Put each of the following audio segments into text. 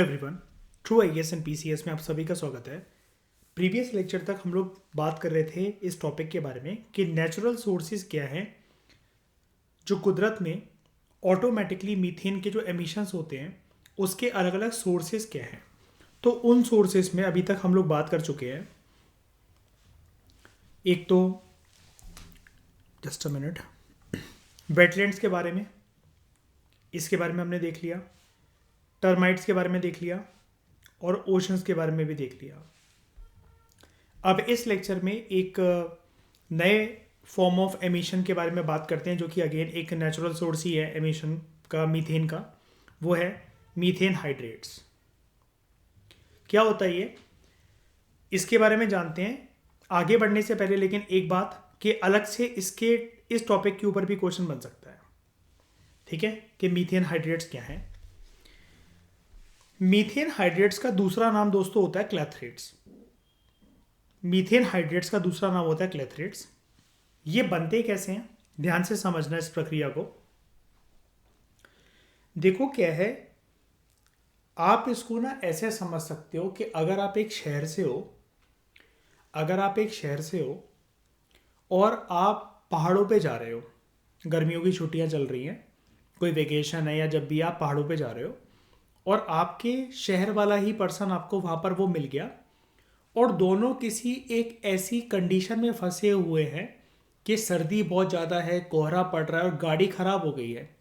Everyone, true IAS and PCS में आप सभी का स्वागत है। प्रीवियस लेक्चर तक हम लोग बात कर रहे थे इस टॉपिक के बारे में कि नेचुरल सोर्सेज क्या हैं जो कुदरत में ऑटोमेटिकली मीथेन के जो एमिशंस होते हैं उसके अलग अलग सोर्सेज क्या हैं। तो उन सोर्सेज में अभी तक हम लोग बात कर चुके हैं। एक तो जस्ट अ मिनट, वेटलैंड्स के बारे में, इसके बारे में हमने देख लिया, टर्माइट्स के बारे में देख लिया और ओशंस के बारे में भी देख लिया। अब इस लेक्चर में एक नए फॉर्म ऑफ एमिशन के बारे में बात करते हैं जो कि अगेन एक नेचुरल सोर्स ही है एमिशन का, मीथेन का। वो है मीथेन हाइड्रेट्स। क्या होता है ये, इसके बारे में जानते हैं आगे बढ़ने से पहले। लेकिन एक बात कि अलग से इसके इस टॉपिक के ऊपर भी क्वेश्चन बन सकता है, ठीक है, कि मीथेन हाइड्रेट्स क्या हैं। मीथेन हाइड्रेट्स का दूसरा नाम दोस्तों होता है क्लैथरेट्स। मीथेन हाइड्रेट्स का दूसरा नाम होता है क्लैथरेट्स। ये बनते कैसे हैं, ध्यान से समझना इस प्रक्रिया को। देखो क्या है, आप इसको ना ऐसे समझ सकते हो कि अगर आप एक शहर से हो और आप पहाड़ों पे जा रहे हो, गर्मियों की छुट्टियां चल रही हैं, कोई वेकेशन है या जब भी आप पहाड़ों पे जा रहे हो और आपके शहर वाला ही पर्सन आपको वहाँ पर वो मिल गया और दोनों किसी एक ऐसी कंडीशन में फंसे हुए हैं कि सर्दी बहुत ज़्यादा है, कोहरा पड़ रहा है और गाड़ी ख़राब हो गई है।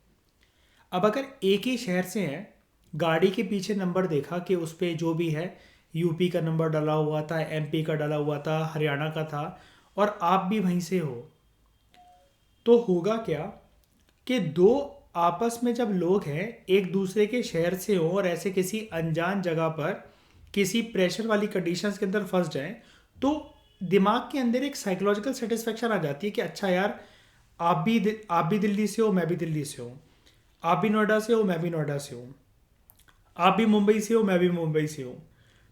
अब अगर एक ही शहर से हैं, गाड़ी के पीछे नंबर देखा कि उस पर जो भी है यूपी का नंबर डला हुआ था, एमपी का डला हुआ था, हरियाणा का था और आप भी वहीं से हो, तो होगा क्या कि दो आपस में जब लोग हैं एक दूसरे के शहर से हो और ऐसे किसी अनजान जगह पर किसी प्रेशर वाली कंडीशंस के अंदर फंस जाएं, तो दिमाग के अंदर एक साइकोलॉजिकल सेटिस्फेक्शन आ जाती है कि अच्छा यार, आप भी दिल्ली से हो, मैं भी दिल्ली से हूँ, आप भी नोएडा से हो, मैं भी नोएडा से हूँ, आप भी मुंबई से हो, मैं भी मुंबई से हूँ।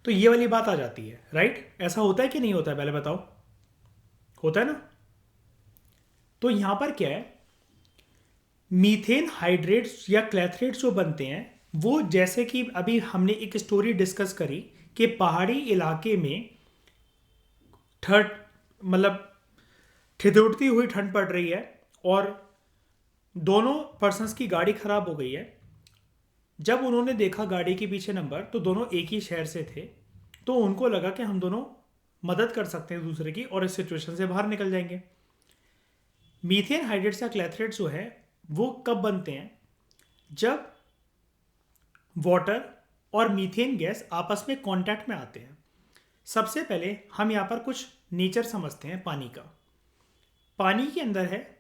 तो ये वाली बात आ जाती है, राइट? ऐसा होता है कि नहीं होता है, पहले बताओ। होता है ना? तो यहाँ पर क्या है, मीथेन हाइड्रेट्स या क्लैथरेट्स जो बनते हैं वो, जैसे कि अभी हमने एक स्टोरी डिस्कस करी कि पहाड़ी इलाके में ठंड, मतलब ठिठुरती हुई ठंड पड़ रही है और दोनों पर्सन्स की गाड़ी खराब हो गई है। जब उन्होंने देखा गाड़ी के पीछे नंबर, तो दोनों एक ही शहर से थे, तो उनको लगा कि हम दोनों मदद कर सकते हैं दूसरे की और इस सिचुएशन से बाहर निकल जाएंगे। मीथेन हाइड्रेट्स या क्लैथरेट्स जो है वो कब बनते हैं, जब वाटर और मीथेन गैस आपस में कांटेक्ट में आते हैं। सबसे पहले हम यहाँ पर कुछ नेचर समझते हैं पानी का। पानी के अंदर है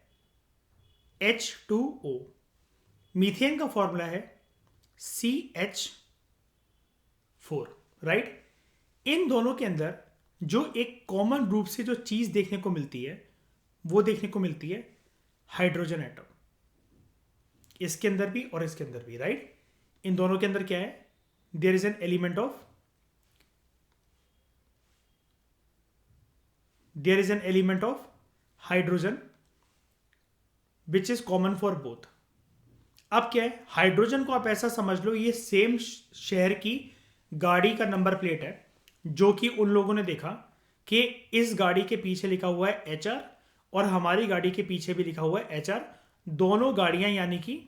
H2O, मीथेन का फॉर्मूला है CH4, राइट? इन दोनों के अंदर जो एक कॉमन रूप से जो चीज देखने को मिलती है वो देखने को मिलती है हाइड्रोजन एटम। इसके अंदर भी और इसके अंदर भी, राइट? इन दोनों के अंदर क्या है, there is an element of hydrogen which is common for both. अब क्या है, हाइड्रोजन को आप ऐसा समझ लो, ये सेम शहर की गाड़ी का नंबर प्लेट है जो कि उन लोगों ने देखा कि इस गाड़ी के पीछे लिखा हुआ है HR और हमारी गाड़ी के पीछे भी लिखा हुआ है HR। दोनों गाड़ियां यानी कि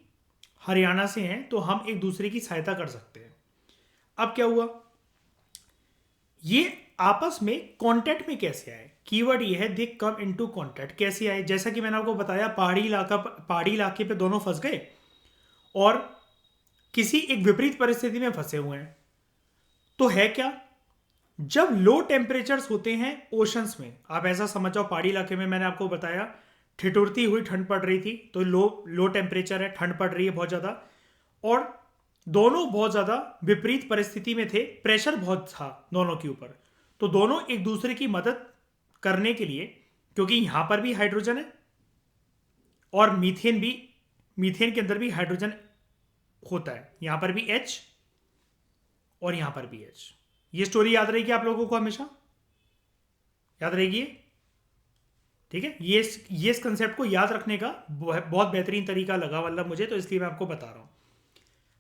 हरियाणा से हैं, तो हम एक दूसरे की सहायता कर सकते हैं। अब क्या हुआ, ये आपस में कांटेक्ट में कैसे आए, कीवर्ड ये है दे कम इनटू कांटेक्ट। कैसे आए, जैसा कि मैंने आपको बताया, पहाड़ी इलाके पे दोनों फंस गए और किसी एक विपरीत परिस्थिति में फंसे हुए हैं। तो है क्या, जब लो टेम्परेचर्स होते हैं ओशंस में, आप ऐसा समझ जाओ पहाड़ी इलाके में, मैंने आपको बताया ठिठुरती हुई ठंड पड़ रही थी, तो लो टेम्परेचर है, ठंड पड़ रही है बहुत ज़्यादा और दोनों बहुत ज़्यादा विपरीत परिस्थिति में थे, प्रेशर बहुत था दोनों के ऊपर। तो दोनों एक दूसरे की मदद करने के लिए, क्योंकि यहां पर भी हाइड्रोजन है और मीथेन के अंदर भी हाइड्रोजन होता है, यहां पर भी H और यहां पर भी H। ये स्टोरी याद रहेगी आप लोगों को, हमेशा याद रहेगी, ठीक है? ये इस कंसेप्ट को याद रखने का बहुत बेहतरीन तरीका लगा, मतलब मुझे, तो इसलिए मैं आपको बता रहा हूं।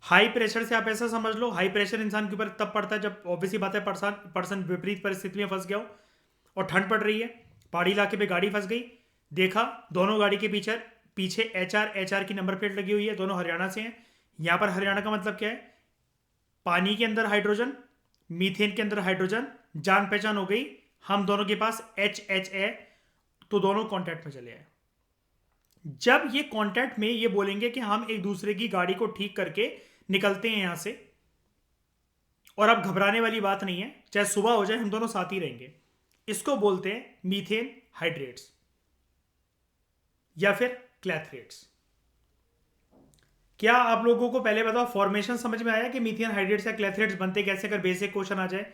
हाई प्रेशर से आप ऐसा समझ लो, हाई प्रेशर इंसान के ऊपर तब पड़ता है जब ऑब्वियसली बात है पर्सन पर्सन विपरीत परिस्थिति में फंस गया हो और ठंड पड़ रही है, पहाड़ी इलाके पे गाड़ी फंस गई, देखा दोनों गाड़ी के पीछे पीछे एच आर की नंबर प्लेट लगी हुई है, दोनों हरियाणा से हैं। यहां पर हरियाणा का मतलब क्या है, पानी के अंदर हाइड्रोजन, मीथेन के अंदर हाइड्रोजन, जान पहचान हो गई, हम दोनों के पास एच एच है, तो दोनों कांटेक्ट में चले आए। जब ये कांटेक्ट में ये बोलेंगे कि हम एक दूसरे की गाड़ी को ठीक करके निकलते हैं यहां से, और अब घबराने वाली बात नहीं है, चाहे सुबह हो जाए हम दोनों साथ ही रहेंगे, इसको बोलते हैं मीथेन हाइड्रेट्स या फिर क्लैथरेट्स। क्या आप लोगों को पहले बताओ फॉर्मेशन समझ में आया कि मीथेन हाइड्रेट्स या क्लैथरेट्स बनते कैसे, अगर बेसिक क्वेश्चन आ जाए,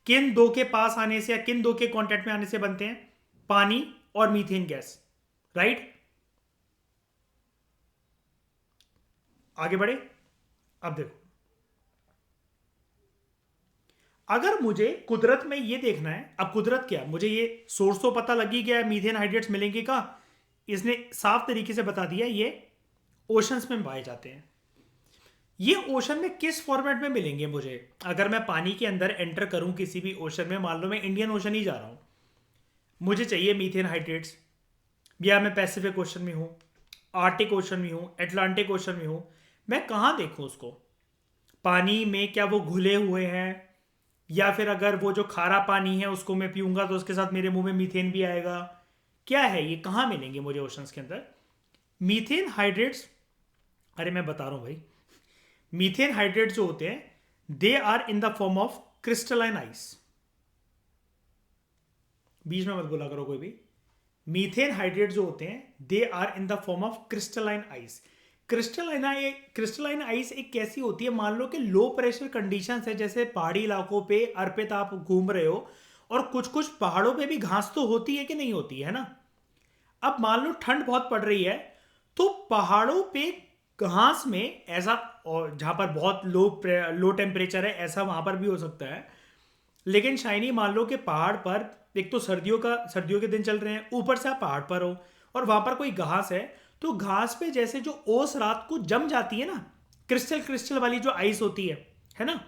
किन दो के पास आने से या किन दो के कांटेक्ट में आने से बनते हैं, पानी और मीथेन गैस, राइट। आगे बढ़े, अब देखो, अगर मुझे कुदरत में ये देखना है, अब कुदरत क्या, मुझे ये सोर्स तो पता लग ही गया है, मीथेन हाइड्रेट्स मिलेंगे का, इसने साफ तरीके से बता दिया ये ओशंस में पाए जाते हैं। ये ओशन में किस फॉर्मेट में मिलेंगे मुझे, अगर मैं पानी के अंदर एंटर करूं किसी भी ओशन में, मान लो मैं इंडियन ओशन ही जा रहा हूं, मुझे चाहिए मीथेन हाइड्रेट्स, या मैं पैसिफिक ओशन में हूं, आर्टिक ओशन में हूं, एटलांटिक ओशन में हूं, मैं कहां देखूं उसको, पानी में क्या वो घुले हुए हैं, या फिर अगर वो जो खारा पानी है उसको मैं पीऊंगा तो उसके साथ मेरे मुंह में मीथेन भी आएगा, क्या है ये, कहां मिलेंगे मुझे ओशंस के अंदर मीथेन हाइड्रेट्स। अरे मैं बता रहा हूं भाई, मीथेन हाइड्रेट्स जो होते हैं they are in the form of crystalline ice. बीच में मत बोला करो कोई भी, मीथेन हाइड्रेट जो होते हैं they are in the form of crystalline ice. Crystalline ice एक कैसी होती है, मान लो कि लो प्रेशर कंडीशंस है, जैसे पहाड़ी इलाकों पे अर्पित आप घूम रहे हो, और कुछ कुछ पहाड़ों पे भी घास तो होती है कि नहीं होती है ना। अब मान लो ठंड बहुत पड़ रही है, तो पहाड़ों पे घास में ऐसा, और जहां पर बहुत लो टेम्परेचर है ऐसा वहां पर भी हो सकता है, लेकिन शाइनी मान लो कि पहाड़ पर एक तो सर्दियों के दिन चल रहे हैं, ऊपर से आप पहाड़ पर हो और वहां पर कोई घास है, तो घास पे जैसे जो ओस रात को जम जाती है ना, क्रिस्टल क्रिस्टल वाली जो आइस होती है ना,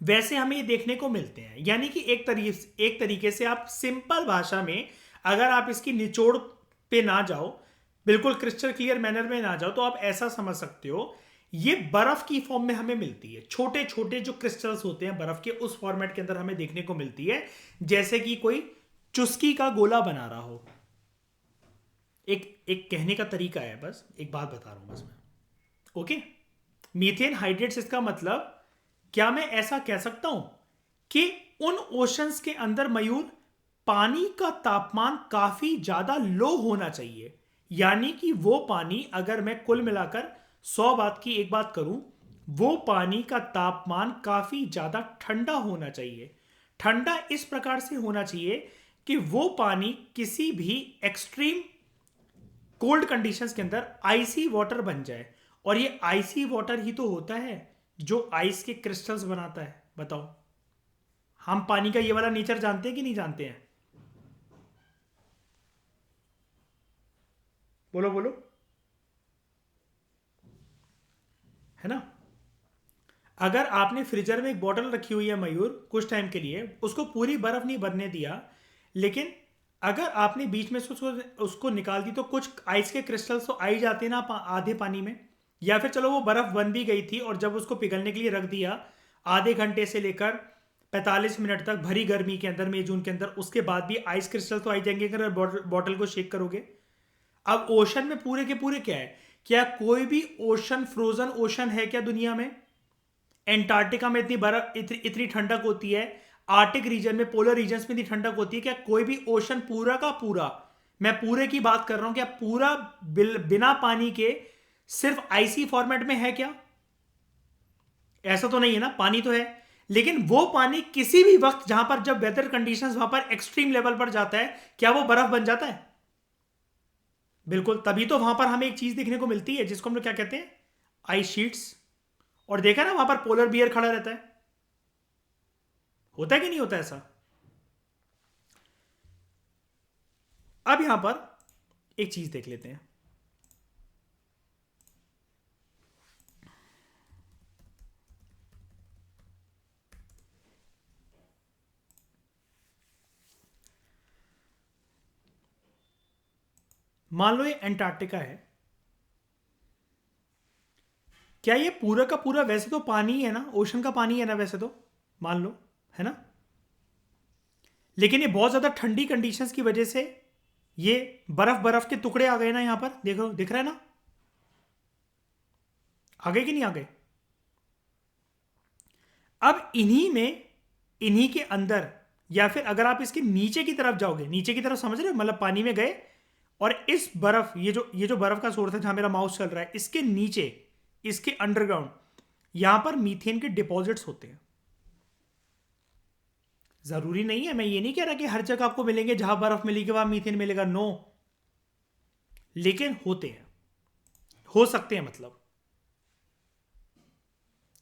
वैसे हमें ये देखने को मिलते हैं। यानी कि एक तरीके से आप सिंपल भाषा में, अगर आप इसकी निचोड़ पे ना जाओ, बिल्कुल क्रिस्टल क्लियर मैनर में ना जाओ, तो आप ऐसा समझ सकते हो ये बर्फ की फॉर्म में हमें मिलती है, छोटे छोटे जो क्रिस्टल्स होते हैं बर्फ के, उस फॉर्मेट के अंदर हमें देखने को मिलती है, जैसे कि कोई चुस्की का गोला बना रहा हो। एक एक कहने का तरीका है, बस एक बात बता रहा हूं बस मैं, ओके। मीथेन हाइड्रेट्स, इसका मतलब क्या मैं ऐसा कह सकता हूं कि उन ओशंस के अंदर मयूर पानी का तापमान काफी ज्यादा लो होना चाहिए, यानी कि वो पानी, अगर मैं कुल मिलाकर 100 बात की एक बात करूं, वो पानी का तापमान काफी ज्यादा ठंडा होना चाहिए। ठंडा इस प्रकार से होना चाहिए कि वो पानी किसी भी एक्सट्रीम कोल्ड कंडीशंस के अंदर आइसी वाटर बन जाए, और ये आइसी वाटर ही तो होता है जो आइस के क्रिस्टल्स बनाता है। बताओ, हम पानी का ये वाला नेचर जानते हैं कि नहीं जानते हैं, बोलो बोलो, है ना। अगर आपने फ्रीजर में एक बोतल रखी हुई है मयूर कुछ टाइम के लिए, उसको पूरी बर्फ नहीं बनने दिया, लेकिन अगर आपने बीच में से उसको निकाल दी, तो कुछ आइस के क्रिस्टल्स तो आ ही जाते हैं ना आधे पानी में, या फिर चलो वो बर्फ बन भी गई थी और जब उसको पिघलने के लिए रख दिया आधे घंटे से लेकर 45 मिनट तक भरी गर्मी के अंदर, मई जून के अंदर, उसके बाद भी आइस क्रिस्टल तो आ ही जाएंगे अगर बॉटल को शेक करोगे। अब ओशन में पूरे के पूरे क्या है, क्या कोई भी ओशन फ्रोजन ओशन है क्या दुनिया में। एंटार्क्टिका में इतनी बर्फ, इतनी ठंडक होती है, आर्टिक रीजन में, पोलर रीजन में इतनी ठंडक होती है, क्या कोई भी ओशन पूरा का पूरा, मैं पूरे की बात कर रहा हूं, क्या पूरा बिना पानी के सिर्फ आईसी फॉर्मेट में है क्या। ऐसा तो नहीं है ना, पानी तो है, लेकिन वो पानी किसी भी वक्त जहां पर जब वेदर कंडीशंस वहां पर एक्सट्रीम लेवल पर जाता है, क्या वो बर्फ बन जाता है। बिल्कुल, तभी तो वहां पर हमें एक चीज देखने को मिलती है जिसको हम लोग क्या कहते हैं, आइस शीट्स। और देखा ना वहां पर पोलर बियर खड़ा रहता है, होता है कि नहीं होता ऐसा। अब यहां पर एक चीज देख लेते हैं, मान लो ये एंटार्क्टिका है, क्या ये पूरा का पूरा वैसे तो पानी है ना, ओशन का पानी है ना वैसे तो, मान लो, है ना, लेकिन ये बहुत ज्यादा ठंडी कंडीशंस की वजह से ये बर्फ बर्फ के टुकड़े आ गए ना, यहां पर देखो दिख रहा है ना, आ गए कि नहीं आ गए। अब इन्हीं में, इन्हीं के अंदर, या फिर अगर आप इसके नीचे की तरफ जाओगे, नीचे की तरफ समझ रहे हो, मतलब पानी में गए और इस बर्फ, ये जो बर्फ का सोर्स है जहां मेरा माउस चल रहा है, इसके नीचे, इसके अंडरग्राउंड, यहां पर मीथेन के डिपॉजिट्स होते हैं। जरूरी नहीं है, मैं ये नहीं कह रहा कि हर जगह आपको मिलेंगे, जहां बर्फ मिलेगी वहां मीथेन मिलेगा, नो, लेकिन होते हैं, हो सकते हैं। मतलब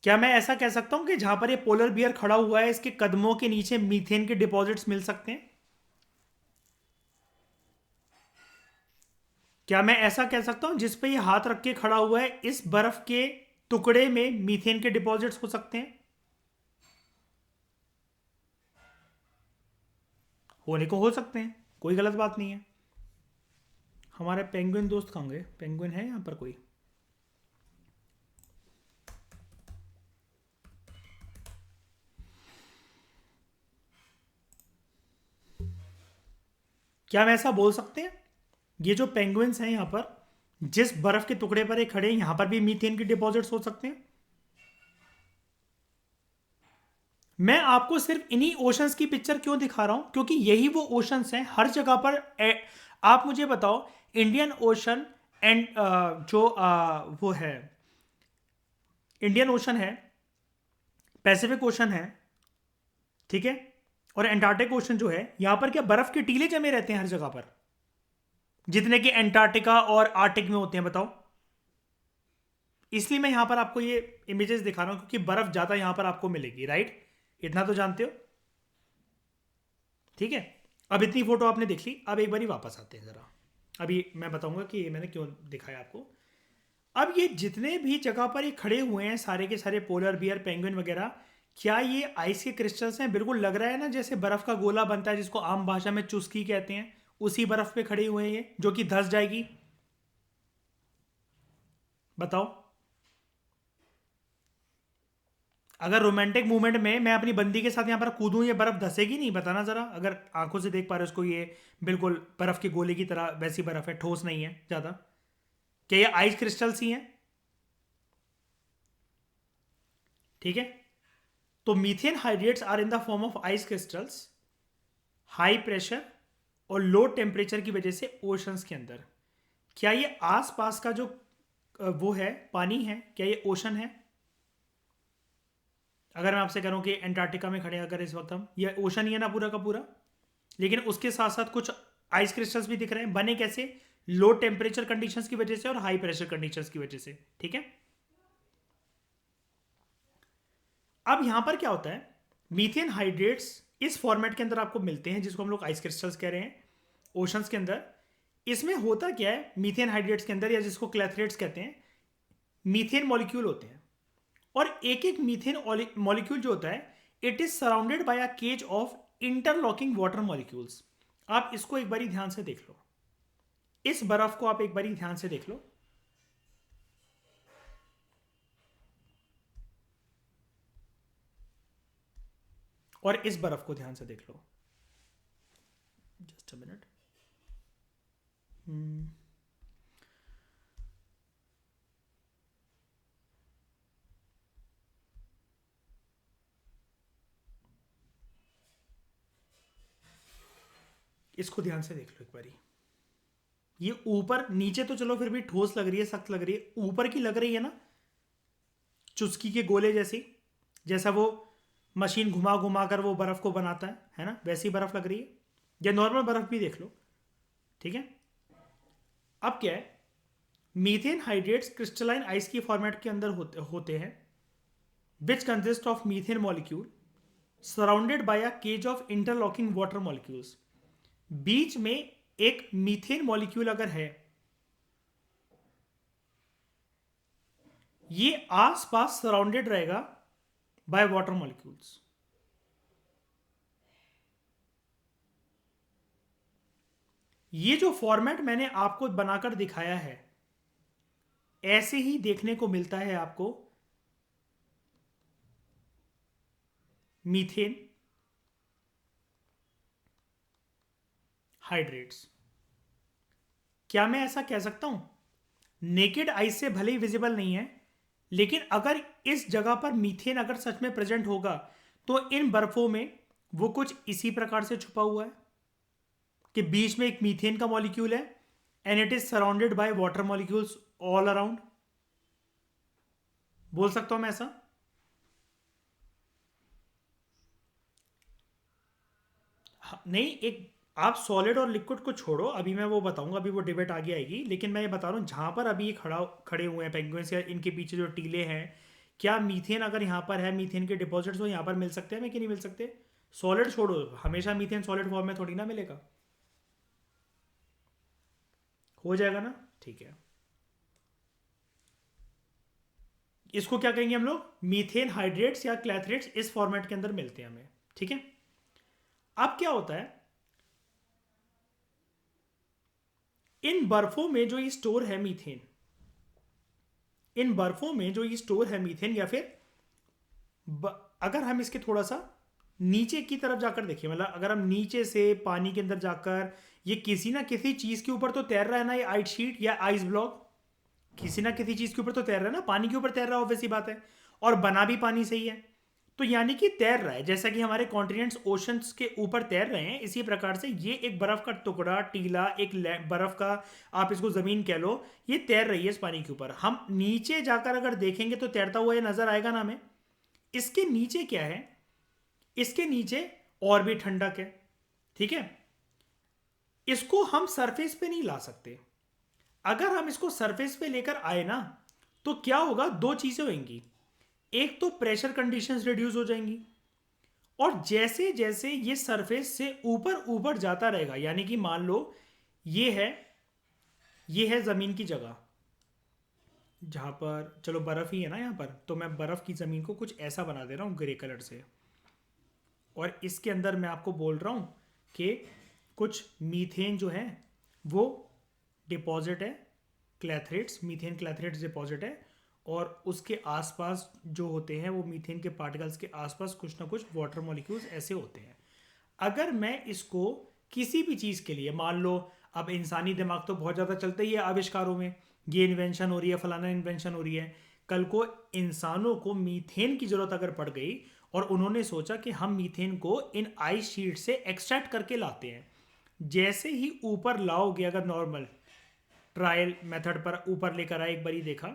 क्या मैं ऐसा कह सकता हूं कि जहां पर ये पोलर बियर खड़ा हुआ है, इसके कदमों के नीचे मीथेन के डिपॉजिट्स मिल सकते हैं? क्या मैं ऐसा कह सकता हूं जिस पे ये हाथ रख के खड़ा हुआ है, इस बर्फ के टुकड़े में मीथेन के डिपॉजिट्स हो सकते हैं? होने को हो सकते हैं, कोई गलत बात नहीं है। हमारे पेंगुइन दोस्त कहाँ गए? पेंगुइन है यहां पर कोई? क्या हम ऐसा बोल सकते हैं, ये जो पेंगुइन्स हैं यहां पर, जिस बर्फ के टुकड़े पर ये खड़े हैं, यहां पर भी मीथेन के डिपॉजिट्स हो सकते हैं? मैं आपको सिर्फ इन्हीं ओशंस की पिक्चर क्यों दिखा रहा हूं, क्योंकि यही वो ओशंस हैं हर जगह पर। आप मुझे बताओ, इंडियन ओशन एंड जो वो है, इंडियन ओशन है, पैसिफिक ओशन है, ठीक है, और एंटार्क्टिक ओशन जो है, यहां पर क्या बर्फ के टीले जमे रहते हैं हर जगह पर, जितने कि एंटार्क्टिका और आर्टिक में होते हैं, बताओ। इसलिए मैं यहां पर आपको ये इमेजेस दिखा रहा हूं, क्योंकि बर्फ ज्यादा यहां पर आपको मिलेगी, राइट, इतना तो जानते हो, ठीक है। अब इतनी फोटो आपने देख ली, अब एक बारी वापस आते हैं जरा। अभी मैं बताऊंगा कि ये मैंने क्यों दिखाया आपको। अब ये जितने भी जगह पर ये खड़े हुए हैं, सारे के सारे पोलर बियर, पेंगुइन वगैरह, क्या ये आइस के क्रिस्टल्स हैं? बिल्कुल लग रहा है ना जैसे बर्फ का गोला बनता है, जिसको आम भाषा में चुस्की कहते हैं, उसी बर्फ पे खड़े हुए हैं ये, जो कि धंस जाएगी। बताओ, अगर रोमांटिक मूवमेंट में मैं अपनी बंदी के साथ यहां पर कूदूं, ये बर्फ धसेगी नहीं? बताना जरा, अगर आंखों से देख पा रहे हो उसको, ये बिल्कुल बर्फ के गोले की तरह वैसी बर्फ है, ठोस नहीं है ज्यादा। क्या ये आइस क्रिस्टल्स ही हैं? ठीक है, तो methane hydrates are in the form of ice crystals, high pressure और लो टेम्परेचर की वजह से ओशंस के अंदर। क्या ये आसपास का जो वो है पानी है, क्या ये ओशन है? अगर मैं आपसे करूं कि एंटार्क्टिका में खड़े हैं अगर इस वक्त हम, ये ओशन ही है ना पूरा का पूरा, लेकिन उसके साथ साथ कुछ आइस क्रिस्टल्स भी दिख रहे हैं, बने कैसे? लो टेम्परेचर कंडीशंस की वजह से और हाई प्रेशर कंडीशंस की वजह से, ठीक है। अब यहां पर क्या होता है, मीथेन हाइड्रेट्स इस फॉर्मेट के अंदर आपको मिलते हैं, जिसको हम लोग आइस क्रिस्टल्स कह रहे हैं, ओशंस के अंदर। इसमें होता क्या है मीथेन हाइड्रेट्स के अंदर, या जिसको क्लैथरेट्स कहते हैं, मीथेन मॉलिक्यूल होते हैं, और एक एक मीथेन मॉलिक्यूल जो होता है, it is surrounded by a cage of interlocking water molecules. आप इसको एक बारी ध्यान से देख लो, इस बर्फ को आप एक बारी ध्यान से देख लो, और इस बर्फ को ध्यान से देख लो। Just a minute. इसको ध्यान से देख लो एक बारी। ये ऊपर नीचे तो चलो फिर भी ठोस लग रही है, सख्त लग रही है, ऊपर की लग रही है ना चुस्की के गोले जैसी, जैसा वो मशीन घुमा घुमा कर वो बर्फ को बनाता है ना, वैसी बर्फ लग रही है। या नॉर्मल बर्फ भी देख लो, ठीक है। अब क्या है, मीथेन हाइड्रेट्स क्रिस्टलाइन आइस की फॉर्मेट के अंदर होते हैं, which consist of methane molecule surrounded by a cage of interlocking water molecules. बीच में एक मीथेन मॉलिक्यूल अगर है, ये आसपास सराउंडेड रहेगा बाय वाटर मॉलिक्यूल्स। ये जो फॉर्मेट मैंने आपको बनाकर दिखाया है, ऐसे ही देखने को मिलता है आपको मीथेन हाइड्रेट्स। क्या मैं ऐसा कह सकता हूं, नेकेड आई से भले ही विजिबल नहीं है, लेकिन अगर इस जगह पर मीथेन अगर सच में प्रेजेंट होगा तो इन बर्फों में वो कुछ इसी प्रकार से छुपा हुआ है कि बीच में एक मीथेन का मॉलिक्यूल है and it is surrounded by water molecules all around. बोल सकता हूं मैं ऐसा? नहीं, एक आप सॉलिड और लिक्विड को छोड़ो, अभी मैं वो बताऊंगा, अभी वो डिबेट आगे आएगी, लेकिन मैं ये बता रहा हूँ जहां पर अभी ये खड़े हुए हैं पेंगुइन्स या इनके पीछे जो टीले हैं, क्या मीथेन अगर यहाँ पर है, मीथेन के डिपॉजिट्स वो यहाँ पर मिल सकते हैं हमें कि नहीं मिल सकते? सॉलिड छोड़ो, हमेशा मीथेन सॉलिड फॉर्म में थोड़ी ना मिलेगा। हो जाएगा ना? ठीक है, इसको क्या कहेंगे हम लोग, मीथेन हाइड्रेट्स या क्लैथरेट्स इस फॉर्मेट के अंदर मिलते हैं हमें। ठीक है, अब क्या होता है, इन बर्फों में जो ये स्टोर है मीथेन, इन बर्फों में जो ये स्टोर है मीथेन, या फिर अगर हम इसके थोड़ा सा नीचे की तरफ जाकर देखिए, मतलब अगर हम नीचे से पानी के अंदर जाकर, ये किसी ना किसी चीज के ऊपर तो तैर रहा है ना, ये आइस शीट या आइस ब्लॉक किसी ना किसी चीज के ऊपर तो तैर रहा है ना, पानी के ऊपर तैर रहा है, ऑब्वियस सी बात है, और बना भी पानी से ही है, तो यानी कि तैर रहा है, जैसा कि हमारे कॉन्टिनेंट्स ओशंस के ऊपर तैर रहे हैं, इसी प्रकार से ये एक बर्फ का टुकड़ा, टीला, एक बर्फ का, आप इसको जमीन कह लो, ये तैर रही है इस पानी के ऊपर। हम नीचे जाकर अगर देखेंगे तो तैरता हुआ ये नजर आएगा ना हमें। इसके नीचे क्या है, इसके नीचे और भी ठंडक है। ठीक है, इसको हम सरफेस पे नहीं ला सकते। अगर हम इसको सरफेस पे लेकर आए ना, तो क्या होगा, दो चीजें होंगी, एक तो प्रेशर कंडीशंस रिड्यूस हो जाएंगी, और जैसे जैसे ये सरफेस से ऊपर ऊपर जाता रहेगा, यानी कि मान लो ये है, ये है जमीन की जगह जहां पर चलो बर्फ ही है ना यहां पर, तो मैं बर्फ की जमीन को कुछ ऐसा बना दे रहा हूं ग्रे कलर से, और इसके अंदर मैं आपको बोल रहा हूं कि कुछ मीथेन जो है वो डिपॉजिट है, क्लैथरेट्स, मीथेन क्लैथरेट्स डिपॉजिट है, और उसके आसपास जो होते हैं वो मीथेन के पार्टिकल्स के आसपास कुछ ना कुछ वाटर मॉलिक्यूल्स ऐसे होते हैं। अगर मैं इसको किसी भी चीज़ के लिए, मान लो अब इंसानी दिमाग तो बहुत ज़्यादा चलता ही है आविष्कारों में, ये इन्वेंशन हो रही है, फलाना इन्वेंशन हो रही है, कल को इंसानों को मीथेन की ज़रूरत अगर पड़ गई और उन्होंने सोचा कि हम मीथेन को इन आइस शीट से एक्सट्रैक्ट करके लाते हैं, जैसे ही ऊपर लाओगे, अगर नॉर्मल ट्रायल मेथड पर ऊपर लेकर आए, एक बारी देखा,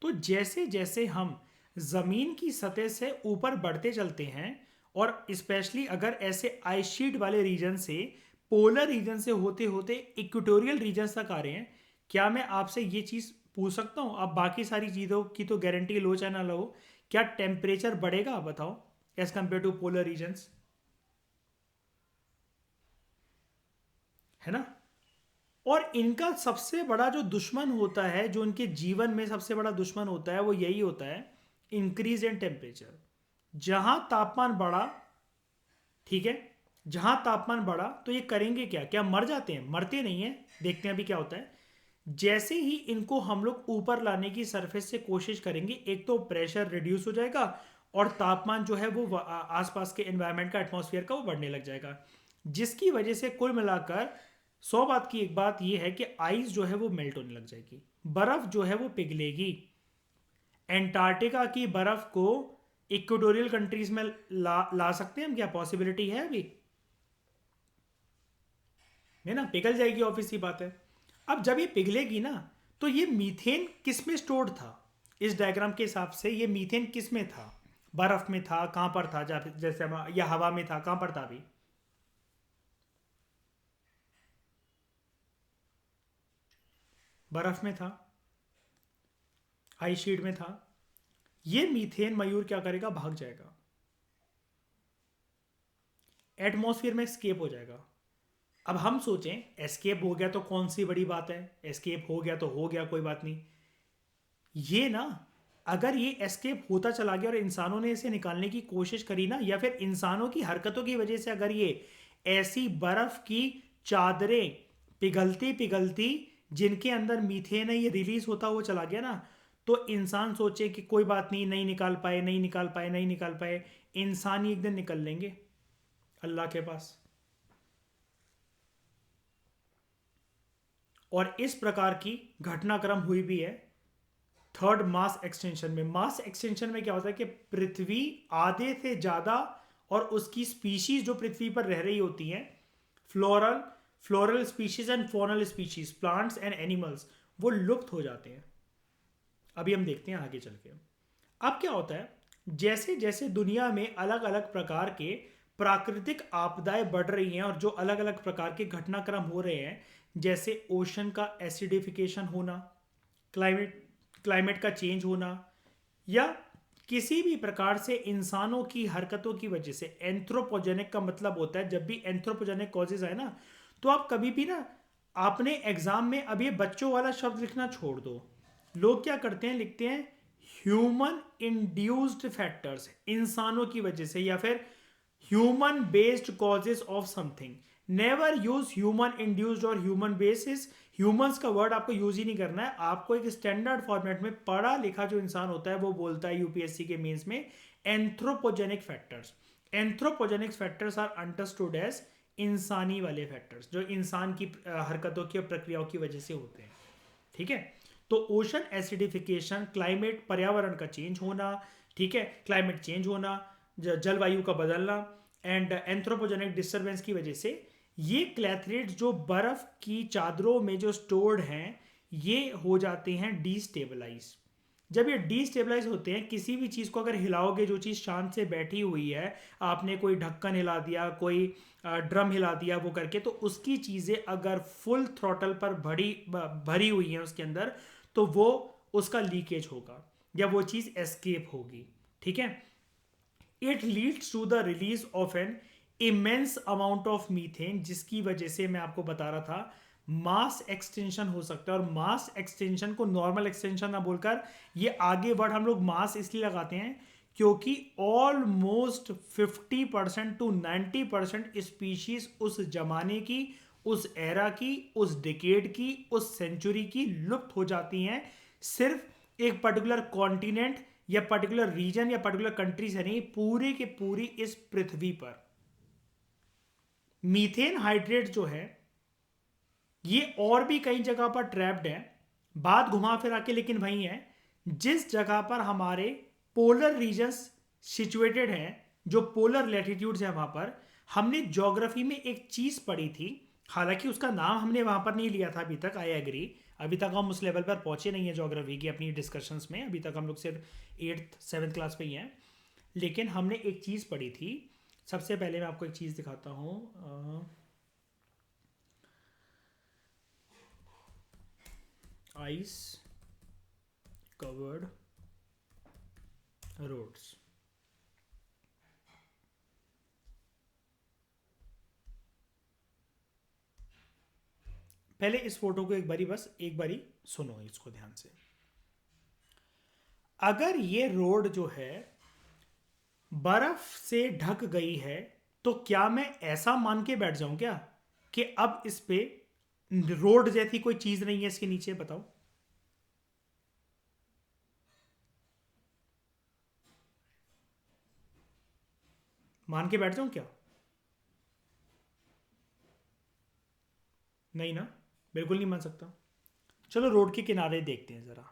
तो जैसे जैसे हम ज़मीन की सतह से ऊपर बढ़ते चलते हैं, और स्पेशली अगर ऐसे आइस शीट वाले रीजन से, पोलर रीजन से होते होते इक्वेटोरियल रीजन तक आ रहे हैं, क्या मैं आपसे ये चीज़ पूछ सकता हूँ, आप बाकी सारी चीज़ों की तो गारंटी लो चाहे ना लो, क्या टेम्परेचर बढ़ेगा बताओ as compared to polar regions? है ना? और इनका सबसे बड़ा जो दुश्मन होता है, जो इनके जीवन में सबसे बड़ा दुश्मन होता है, वो यही होता है, इंक्रीज इन टेम्परेचर। जहां तापमान बढ़ा, ठीक है, जहां तापमान बढ़ा तो ये करेंगे क्या, क्या मर जाते हैं? मरते नहीं है, देखते हैं अभी क्या होता है। जैसे ही इनको हम लोग ऊपर लाने की सरफेस से कोशिश करेंगे, एक तो प्रेशर रिड्यूस हो जाएगा, और तापमान जो है वो आसपास के एनवायरनमेंट का, एटमॉस्फेयर का, वो बढ़ने लग जाएगा, जिसकी वजह से कुल मिलाकर 100 बात की एक बात यह है कि आइस जो है वो मेल्ट होने लग जाएगी, बर्फ जो है वो पिघलेगी। एंटार्क्टिका की बर्फ को इक्वेटोरियल कंट्रीज में ला सकते हैं हम? क्या पॉसिबिलिटी है अभी? है ना, पिघल जाएगी, ऑब्वियस सी बात है। अब जब ये पिघलेगी ना, तो ये मीथेन किस में स्टोर्ड था? इस डायग्राम के हिसाब से ये मीथेन किस में था? बर्फ में था, कहां पर था, जैसे या हवा में था, कहां पर था अभी? बर्फ में था, आइस शीट में था। ये मीथेन मयूर क्या करेगा, भाग जाएगा, एटमॉस्फेयर में एस्केप हो जाएगा। अब हम सोचें एस्केप हो गया तो कौन सी बड़ी बात है, एस्केप हो गया तो हो गया, कोई बात नहीं। ये ना, अगर ये एस्केप होता चला गया और इंसानों ने इसे निकालने की कोशिश करी ना, या फिर इंसानों की हरकतों की वजह से अगर ये ऐसी बर्फ की चादरें पिघलती पिघलती जिनके अंदर मीथेन है ये रिलीज होता हुआ चला गया ना, तो इंसान सोचे कि कोई बात नहीं, नहीं निकाल पाए, नहीं निकाल पाए, नहीं निकाल पाए, इंसान ही एक दिन निकल लेंगे अल्लाह के पास। और इस प्रकार की घटनाक्रम हुई भी है थर्ड मास एक्सटेंशन में। मास एक्सटेंशन में क्या होता है कि पृथ्वी आधे से ज़्यादा और उसकी स्पीशीज जो पृथ्वी पर रह रही होती हैं, floral floral species and faunal species, plants and animals, वो लुप्त हो जाते हैं। अभी हम देखते हैं आगे चल के। अब क्या होता है, जैसे जैसे दुनिया में अलग अलग प्रकार के प्राकृतिक आपदाएं बढ़ रही हैं और जो अलग अलग प्रकार के घटनाक्रम हो रहे हैं, जैसे ओशन का एसिडिफिकेशन होना, क्लाइमेट क्लाइमेट का चेंज होना, या किसी भी प्रकार से इंसानों की हरकतों की वजह से, एंथ्रोपोजेनिक का मतलब होता है जब भी एंथ्रोपोजेनिक कॉजेज आए ना, तो आप कभी भी ना आपने एग्जाम में अब ये बच्चों वाला शब्द लिखना छोड़ दो। लोग क्या करते हैं, लिखते हैं ह्यूमन इंड्यूस्ड फैक्टर्स, इंसानों की वजह से, या फिर human based causes of something. Never use human induced और ह्यूमन बेसिस। ह्यूमंस का वर्ड आपको यूज ही नहीं करना है। आपको एक स्टैंडर्ड फॉर्मेट में पढ़ा लिखा जो इंसान होता है वो बोलता है यूपीएससी के मीन्स में anthropogenic factors. Anthropogenic factors are understood as इंसानी वाले फैक्टर्स, जो इंसान की हरकतों की और प्रक्रियाओं की वजह से होते हैं। ठीक है, तो ओशन एसिडिफिकेशन, क्लाइमेट पर्यावरण का चेंज होना, ठीक है, क्लाइमेट चेंज होना, जलवायु का बदलना, एंड एंथ्रोपोजेनिक डिस्टर्बेंस की वजह से ये क्लैथरेट्स जो बर्फ की चादरों में जो स्टोर्ड हैं ये हो जाते हैं डीस्टेबलाइज। जब ये डीस्टेबलाइज होते हैं, किसी भी चीज़ को अगर हिलाओगे, जो चीज़ शांत से बैठी हुई है, आपने कोई ढक्कन हिला दिया, कोई ड्रम हिला दिया वो करके, तो उसकी चीज़ें अगर फुल थ्रॉटल पर भरी हुई हैं उसके अंदर, तो वो उसका लीकेज होगा या वो चीज़ एस्केप होगी। ठीक है, it leads to the release of an immense amount of methane, जिसकी वजह से मैं आपको बता रहा था मास एक्सटेंशन हो सकता है। और मास एक्सटेंशन को नॉर्मल एक्सटेंशन ना बोलकर ये आगे वर्ड हम लोग मास इसलिए लगाते हैं क्योंकि ऑलमोस्ट 50% टू 90% स्पीशीज उस जमाने की, उस एरा की, उस डिकेड की, उस सेंचुरी की लुप्त हो जाती हैं। सिर्फ एक पर्टिकुलर कॉन्टिनेंट या पर्टिकुलर रीजन या पर्टिकुलर कंट्री से नहीं, पूरी की पूरी इस पृथ्वी पर। मीथेन हाइड्रेट जो है ये और भी कई जगह पर ट्रैप्ड है। बात घुमा फिरा के लेकिन वही है, जिस जगह पर हमारे पोलर रीजन्स सिचुएटेड हैं, जो पोलर लैटिट्यूड्स हैं, वहां पर हमने ज्योग्राफी में एक चीज पढ़ी थी। हालांकि उसका नाम हमने वहां पर नहीं लिया था अभी तक, आई एग्री। अभी तक हम उस लेवल पर पहुंचे नहीं है ज्योग्राफी की अपनी डिस्कशंस में। अभी तक हम लोग सिर्फ 8th 7th क्लास पे ही हैं। लेकिन हमने एक चीज़ पढ़ी थी। सबसे पहले मैं आपको एक चीज़ दिखाता हूँ। Ice covered roads. पहले इस फोटो को एक बारी, बस एक बारी सुनो इसको ध्यान से। अगर ये रोड जो है बर्फ से ढक गई है, तो क्या मैं ऐसा मान के बैठ जाऊं क्या कि अब इस पे रोड जैसी कोई चीज नहीं है इसके नीचे? बताओ, मान के बैठ जाऊं क्या? नहीं ना, बिल्कुल नहीं मान सकता। चलो रोड के किनारे देखते हैं जरा।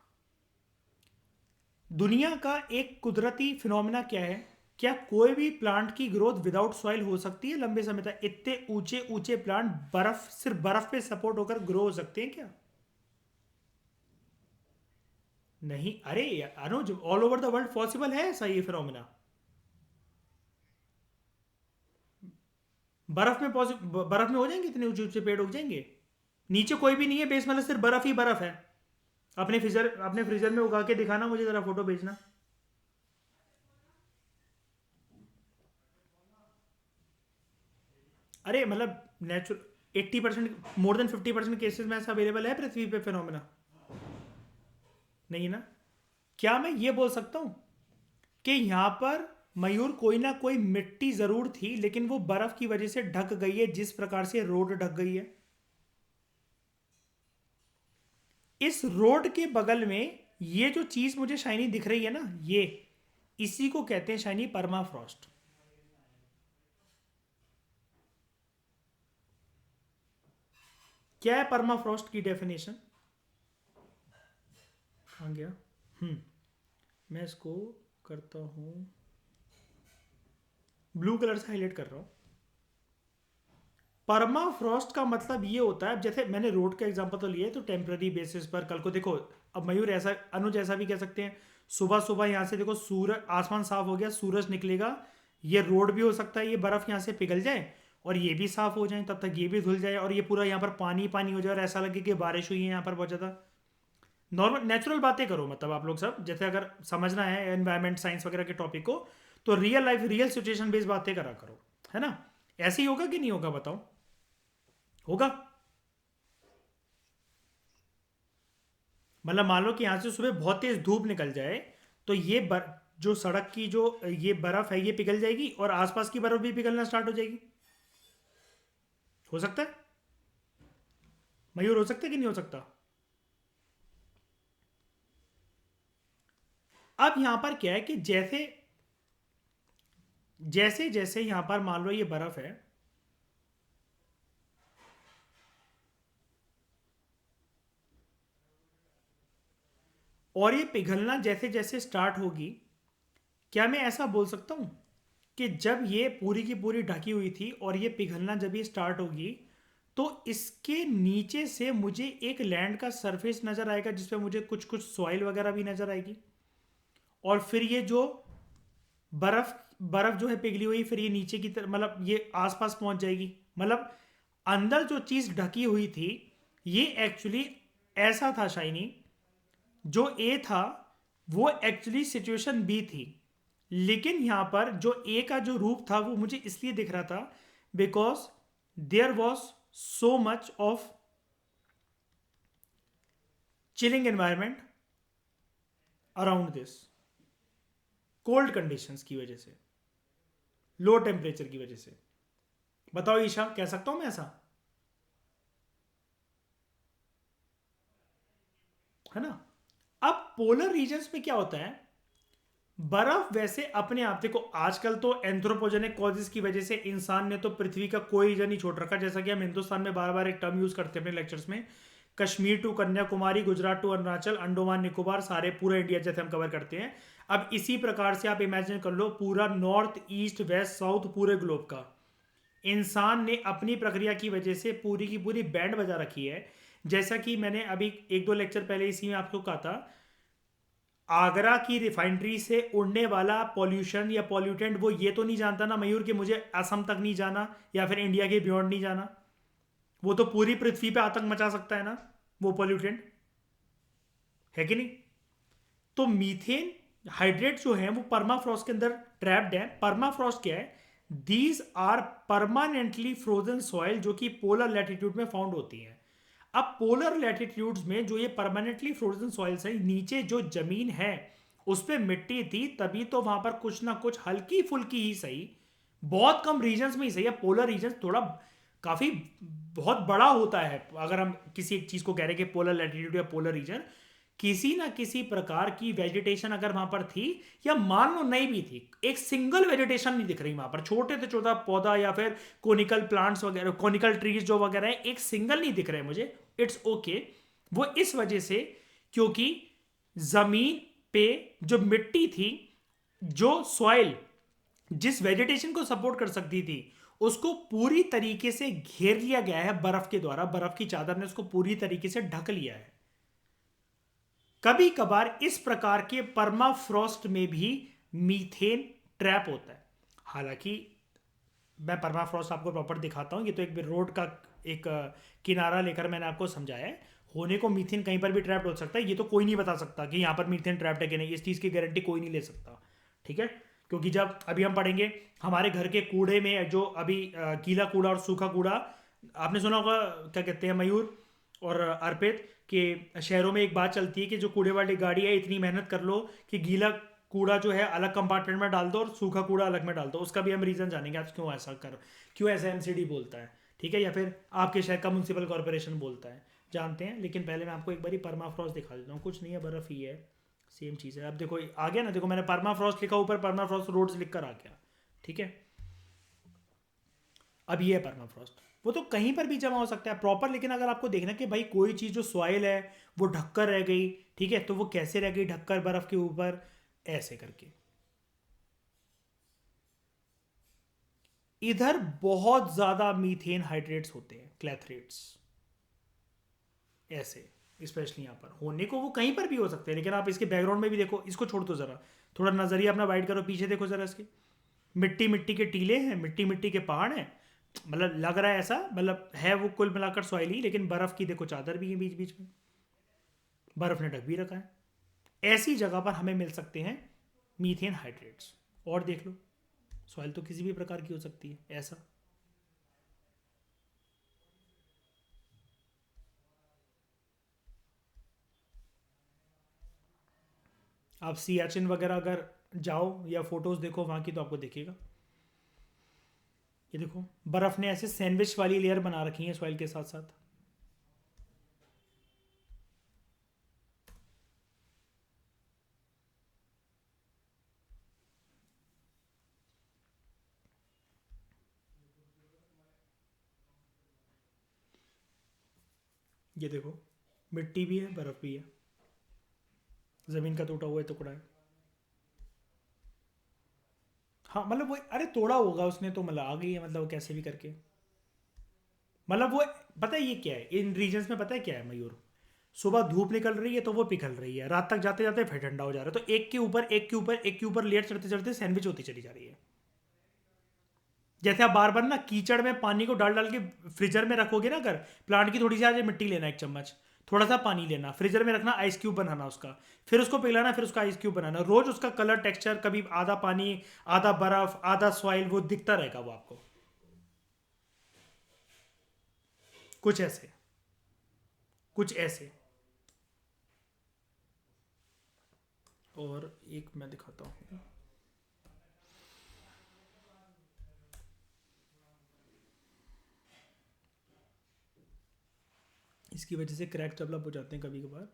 दुनिया का एक कुदरती फिनोमिना क्या है, क्या कोई भी प्लांट की ग्रोथ विदाउट सॉइल हो सकती है लंबे समय तक? इतने ऊंचे ऊंचे प्लांट बर्फ, सिर्फ बर्फ पे सपोर्ट होकर ग्रो हो सकते हैं क्या? नहीं। अरे Anuj, all over the world possible है ऐसा ये फिनोमिना। बर्फ में हो जाएंगे, इतने ऊंचे ऊंचे पेड़ उग जाएंगे। नीचे कोई भी नहीं है, बेस मतलब सिर्फ बर्फ ही बर्फ है। अपने फ्रीजर में उगा के दिखाना मुझे, जरा फोटो भेजना। अरे मतलब नेचुरल 80%, मोर देन 50% केसेस में ऐसा अवेलेबल है पृथ्वी पे फिनोमिना? नहीं ना। क्या मैं ये बोल सकता हूं कि यहां पर मयूर कोई ना कोई मिट्टी जरूर थी, लेकिन वो बर्फ की वजह से ढक गई है, जिस प्रकार से रोड ढक गई है? इस रोड के बगल में ये जो चीज मुझे शाइनी दिख रही है ना, ये इसी को कहते हैं शाइनी परमाफ्रॉस्ट। क्या है परमाफ्रॉस्ट की डेफिनेशन? आ गया। मैं इसको करता हूँ, ब्लू कलर से हाईलाइट कर रहा हूँ। परमाफ्रॉस्ट का मतलब ये होता है, जैसे मैंने रोड का एग्जांपल तो लिया है, तो टेम्पररी बेसिस पर कल को देखो, अब मयूर ऐसा, अनुज ऐसा भी कह सकते हैं, सुबह सुबह यहाँ से देखो सूरज, आसमान साफ हो गया, सूरज निकलेगा, ये रोड भी हो सकता है ये बर्फ यहाँ से पिघल जाए और ये भी साफ हो जाए, तब तक ये भी धुल जाए और ये पूरा यहाँ पर पानी पानी हो जाए और ऐसा लगे कि बारिश हुई है यहाँ पर बहुत ज़्यादा। नॉर्मल नेचुरल बातें करो, मतलब आप लोग सब, जैसे अगर समझना है एनवायरमेंट साइंस वगैरह के टॉपिक को, तो real life real situation based बातें करा करो, है ना? ऐसे ही होगा कि नहीं होगा बताओ? होगा। मतलब मान लो कि यहाँ से सुबह बहुत तेज धूप निकल जाए, तो जो सड़क की जो ये बर्फ है ये पिघल जाएगी और आसपास की बर्फ भी पिघलना स्टार्ट हो जाएगी। हो सकता है मयूर, हो सकता है कि नहीं हो सकता? अब यहां पर क्या है कि जैसे जैसे जैसे यहां पर मान लो ये बर्फ है, और ये पिघलना जैसे जैसे स्टार्ट होगी, क्या मैं ऐसा बोल सकता हूं कि जब ये पूरी की पूरी ढकी हुई थी और ये पिघलना जब ये स्टार्ट होगी, तो इसके नीचे से मुझे एक लैंड का सरफेस नजर आएगा जिसपे मुझे कुछ कुछ सॉइल वगैरह भी नजर आएगी, और फिर ये जो बर्फ बर्फ जो है पिघली हुई, फिर ये नीचे की तरफ, मतलब ये आसपास पहुंच जाएगी। मतलब अंदर जो चीज ढकी हुई थी, ये एक्चुअली ऐसा था शाइनी, जो ए था वो एक्चुअली सिचुएशन बी थी, लेकिन यहां पर जो ए का जो रूप था वो मुझे इसलिए दिख रहा था because there was so much of chilling environment around this, cold conditions की वजह से, लो टेम्परेचर की वजह से। बताओ ईशा, कह सकता हूं मैं ऐसा? है ना? अब पोलर रीजन्स में क्या होता है, बर्फ वैसे अपने आप, देखो आजकल तो एंथ्रोपोजेनिक कॉजेस की वजह से इंसान ने तो पृथ्वी का कोई रीजन नहीं छोड़ रखा, जैसा कि हम हिंदुस्तान में बार बार एक टर्म यूज करते हैं अपने लेक्चर्स में, कश्मीर टू कन्याकुमारी, गुजरात टू अरुणाचल, अंडोमान निकोबार, सारे पूरा इंडिया जैसे हम कवर करते हैं। अब इसी प्रकार से आप इमेजिन कर लो पूरा नॉर्थ ईस्ट वेस्ट साउथ पूरे ग्लोब का, इंसान ने अपनी प्रक्रिया की वजह से पूरी की पूरी बैंड बजा रखी है। जैसा कि मैंने अभी एक दो लेक्चर पहले इसी में आपको कहा था, आगरा की रिफाइनरी से उड़ने वाला पॉल्यूशन या पॉल्यूटेंट वो ये तो नहीं जानता ना मयूर कि मुझे असम तक नहीं जाना या फिर इंडिया के बियॉन्ड नहीं जाना, वो तो पूरी पृथ्वी पे आतंक मचा सकता है ना वो पॉल्यूटेंट, है कि नहीं? तो मीथेन हाइड्रेट जो है वो परमाफ्रॉस्ट के अंदर ट्रैप्ड है। परमाफ्रॉस्ट क्या है? These are permanently frozen soil जो कि पोलर लैटिट्यूड में फाउंड होती है। अब पोलर लैटिट्यूड्स में जो ये परमानेंटली फ्रोजन सॉइल्स है, नीचे जो जमीन है उस पर मिट्टी थी, तभी तो वहां पर कुछ ना कुछ हल्की फुल्की ही सही, बहुत कम रीजन्स में ही सही है, पोलर रीजन थोड़ा काफी बहुत बड़ा होता है, अगर हम किसी एक चीज को कह रहे हैं कि पोलर लैटिट्यूड या पोलर रीजन, किसी ना किसी प्रकार की वेजिटेशन अगर वहां पर थी, या मान लो नहीं भी थी, एक सिंगल वेजिटेशन नहीं दिख रही वहां पर, छोटे से छोटा पौधा या फिर कोनिकल प्लांट्स वगैरह, कोनिकल ट्रीज जो वगैरह है, एक सिंगल नहीं दिख रहे मुझे, इट्स ओके। वो इस वजह से क्योंकि जमीन पे जो मिट्टी थी, जो सॉइल जिस वेजिटेशन को सपोर्ट कर सकती थी, उसको पूरी तरीके से घेर लिया गया है बर्फ के द्वारा, बर्फ की चादर ने उसको पूरी तरीके से ढक लिया है। कभी कभार इस प्रकार के परमाफ्रॉस्ट में भी मीथेन ट्रैप होता है। हालांकि मैं परमाफ्रॉस्ट आपको प्रॉपर दिखाता हूं, ये तो एक रोड का एक किनारा लेकर मैंने आपको समझाया है, होने को मीथेन कहीं पर भी ट्रैप्ड हो सकता है, ये तो कोई नहीं बता सकता कि यहां पर मीथेन ट्रैप्ड है कि नहीं, इस चीज़ की गारंटी कोई नहीं ले सकता, ठीक है? क्योंकि जब अभी हम पढ़ेंगे हमारे घर के कूड़े में जो अभी गीला कूड़ा और सूखा कूड़ा, आपने सुना होगा क्या कहते हैं मयूर और अर्पित, कि शहरों में एक बात चलती है कि जो कूड़े वाली गाड़ी है, इतनी मेहनत कर लो कि गीला कूड़ा जो है अलग कंपार्टमेंट में डाल दो और सूखा कूड़ा अलग में डाल दो। उसका भी हम रीज़न जानेंगे आज क्यों ऐसा एमसीडी बोलता है, ठीक है, या फिर आपके शहर का म्यूनसिपल कॉरपोरेशन बोलता है। जानते हैं, लेकिन पहले मैं आपको एक बारी परमाफ्रॉस्ट दिखा देता हूँ। कुछ नहीं है, बर्फ़ ही है, सेम चीज़ है। अब देखो आ गया ना, देखो मैंने परमाफ्रॉस्ट लिखा, ऊपर परमाफ्रॉस्ट रोड्स लिख कर आ गया, ठीक है। अब ये है परमाफ्रॉस्ट, वो तो कहीं पर भी जमा हो सकता है प्रॉपर, लेकिन अगर आपको देखना कि भाई कोई चीज़ जो सॉइल है वो ढककर रह गई, ठीक है, तो वो कैसे रह गई ढककर बर्फ़ के ऊपर, ऐसे करके। इधर बहुत ज़्यादा मीथेन हाइड्रेट्स होते हैं, क्लैथरेट्स, ऐसे। स्पेशली यहाँ पर होने को वो कहीं पर भी हो सकते हैं, लेकिन आप इसके बैकग्राउंड में भी देखो, इसको छोड़ दो ज़रा, थोड़ा नज़रिया अपना वाइड करो, पीछे देखो ज़रा इसके। मिट्टी मिट्टी के टीले हैं, मिट्टी मिट्टी के पहाड़ हैं, मतलब लग रहा है ऐसा, मतलब है वो कुल मिलाकर सॉइल ही, लेकिन बर्फ़ की देखो चादर भी है बीच बीच में, बर्फ़ ने ढक भी रखा है। ऐसी जगह पर हमें मिल सकते हैं मीथेन हाइड्रेट्स। और देख लो, सॉइल तो किसी भी प्रकार की हो सकती है, ऐसा। आप सियाचिन वगैरह अगर जाओ या फोटोज़ देखो वहाँ की, तो आपको दिखेगा। ये देखो, बर्फ़ ने ऐसे सैंडविच वाली लेयर बना रखी है सॉइल के साथ साथ। ये देखो, मिट्टी भी है, बर्फ़ भी है, ज़मीन का टूटा हुआ टुकड़ा है। हाँ मतलब वो, अरे तोड़ा होगा उसने तो, मतलब आ गई है, मतलब कैसे भी करके, मतलब वो, पता है ये क्या है इन रीजन्स में, पता है क्या है मयूर, सुबह धूप निकल रही है तो वो पिघल रही है, रात तक जाते जाते फिर ठंडा हो जा रहा है, तो एक के ऊपर एक के ऊपर एक के ऊपर लेयर चढ़ते चढ़ते सैंडविच होती चली जा रही है। जैसे आप बार बार ना कीचड़ में पानी को डाल डाल के फ्रीजर में रखोगे ना, अगर प्लांट की थोड़ी सी आज मिट्टी लेना एक चम्मच, थोड़ा सा पानी लेना, फ्रीजर में रखना, आइस क्यूब बनाना उसका, फिर उसको पिघलाना, फिर उसका आइस क्यूब बनाना, रोज उसका कलर टेक्सचर, कभी आधा पानी आधा बर्फ आधा सॉइल, वो दिखता रहेगा वो आपको, कुछ ऐसे, कुछ ऐसे। और एक मैं दिखाता हूँ, इसकी वजह से क्रैक डेवलप हो जाते हैं कभी कभार।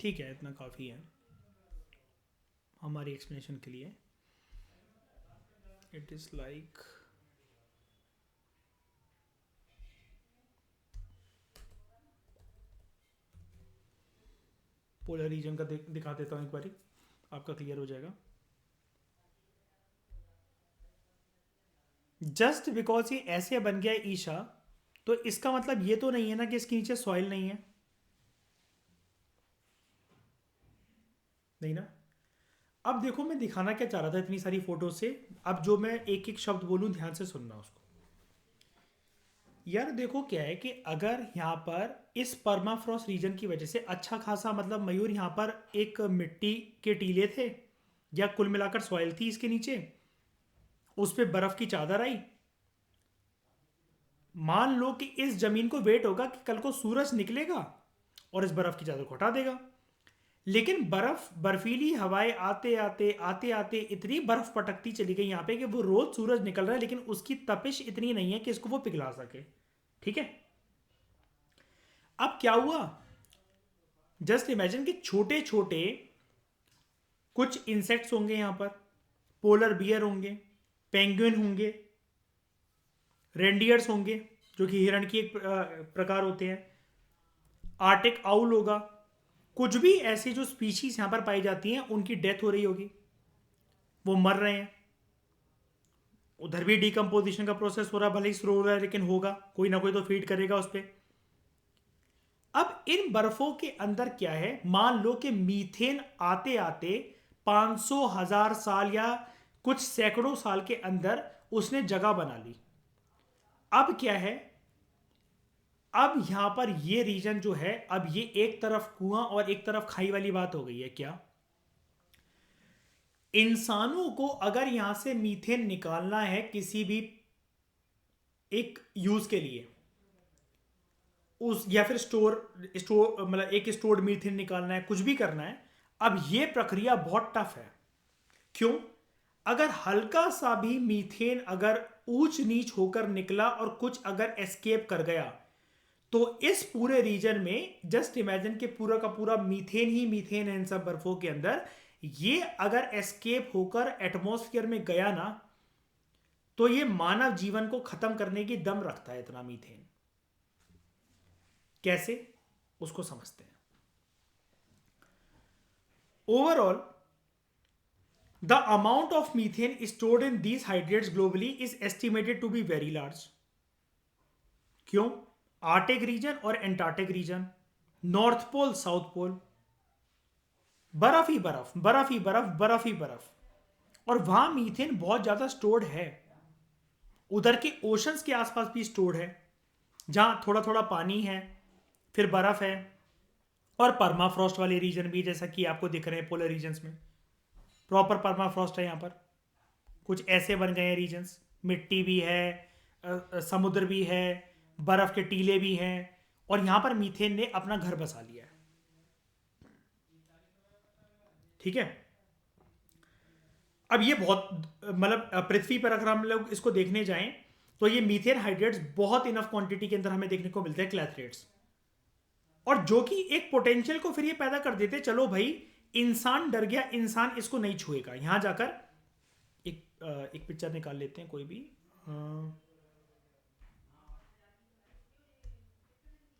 ठीक है, इतना काफ़ी है हमारी एक्सप्लेनेशन के लिए। It is like, polar region का दिखा देता हूँ एक बारी, आपका क्लियर हो जाएगा। जस्ट बिकॉज ये ऐसे बन गया है ईशा, तो इसका मतलब ये तो नहीं है ना कि इसके नीचे सॉइल नहीं है, नहीं ना। अब देखो मैं दिखाना क्या चाह रहा था इतनी सारी फोटो से, अब जो मैं एक एक शब्द बोलूं ध्यान से सुनना उसको। यार देखो क्या है कि अगर यहाँ पर इस परमाफ्रॉस्ट रीजन की वजह से अच्छा खासा, मतलब मयूर यहाँ पर एक मिट्टी के टीले थे, या कुल मिलाकर सॉइल थी इसके नीचे, उस पे बर्फ की चादर आई। मान लो कि इस जमीन को वेट होगा कि कल को सूरज निकलेगा और इस बर्फ की चादर को हटा देगा, लेकिन बर्फ, बर्फीली हवाएं आते आते इतनी बर्फ पटकती चली गई यहाँ पे कि वो रोज सूरज निकल रहा है, लेकिन उसकी तपिश इतनी नहीं है कि इसको वो पिघला सके, ठीक है। अब क्या हुआ, जस्ट इमेजिन कि छोटे छोटे कुछ इंसेक्ट्स होंगे यहाँ पर, पोलर बियर होंगे, पेंगुइन होंगे, रेंडियर्स होंगे जो कि हिरण की एक प्रकार होते हैं, आर्टिक आउल होगा, कुछ भी ऐसी जो स्पीशीज यहां पर पाई जाती हैं उनकी डेथ हो रही होगी, वो मर रहे हैं। उधर भी डिकम्पोजिशन का प्रोसेस हो रहा है, भले ही स्लो हो रहा है लेकिन होगा, कोई ना कोई तो फीड करेगा उस पर। अब इन बर्फों के अंदर क्या है, मान लो कि मीथेन आते आते 500,000 साल या कुछ सैकड़ों साल के अंदर उसने जगह बना ली। अब क्या है, अब यहां पर ये रीजन जो है, अब ये एक तरफ कुआं और एक तरफ खाई वाली बात हो गई है क्या। इंसानों को अगर यहां से मीथेन निकालना है किसी भी एक यूज के लिए, उस या फिर स्टोर स्टोर मतलब एक स्टोर्ड मीथेन निकालना है, कुछ भी करना है, अब ये प्रक्रिया बहुत टफ है। क्यों, अगर हल्का सा भी मीथेन अगर ऊंच नीच होकर निकला और कुछ अगर एस्केप कर गया, तो इस पूरे रीजन में जस्ट इमेजिन कि पूरा का पूरा मीथेन ही मीथेन है इन सब बर्फों के अंदर। ये अगर एस्केप होकर एटमॉस्फेयर में गया ना, तो ये मानव जीवन को खत्म करने की दम रखता है इतना मीथेन। कैसे, उसको समझते हैं। Overall the amount of methane stored in these hydrates globally is estimated to be very large. क्यों? आर्टिक रीजन और Antarctic region, north pole south pole, बर्फ ही बर्फ, बर्फ ही बर्फ, बर्फ ही बर्फ, और वहां मीथेन बहुत ज्यादा स्टोर्ड है। उधर के ओशंस के आसपास भी स्टोर्ड है, जहां थोड़ा थोड़ा पानी है, फिर बर्फ है, और परमाफ्रॉस्ट वाले रीजन भी, जैसा कि आपको दिख रहे हैं पोलर रीजन्स में प्रॉपर परमाफ्रॉस्ट है। यहां पर कुछ ऐसे बन गए हैं रीजन्स, मिट्टी भी है, समुद्र भी है, बर्फ के टीले भी हैं, और यहां पर मीथेन ने अपना घर बसा लिया है। ठीक है। अब ये बहुत मतलब पृथ्वी पर अगर हम लोग इसको देखने जाएं, तो ये मीथेन हाइड्रेट्स बहुत इनफ क्वांटिटी के अंदर हमें देखने को मिलते हैं, क्लैथरेट्स, और जो कि एक पोटेंशियल को फिर ये पैदा कर देते, चलो भाई इंसान डर गया, इंसान इसको नहीं छुएगा। यहां जाकर एक पिक्चर निकाल लेते हैं कोई भी,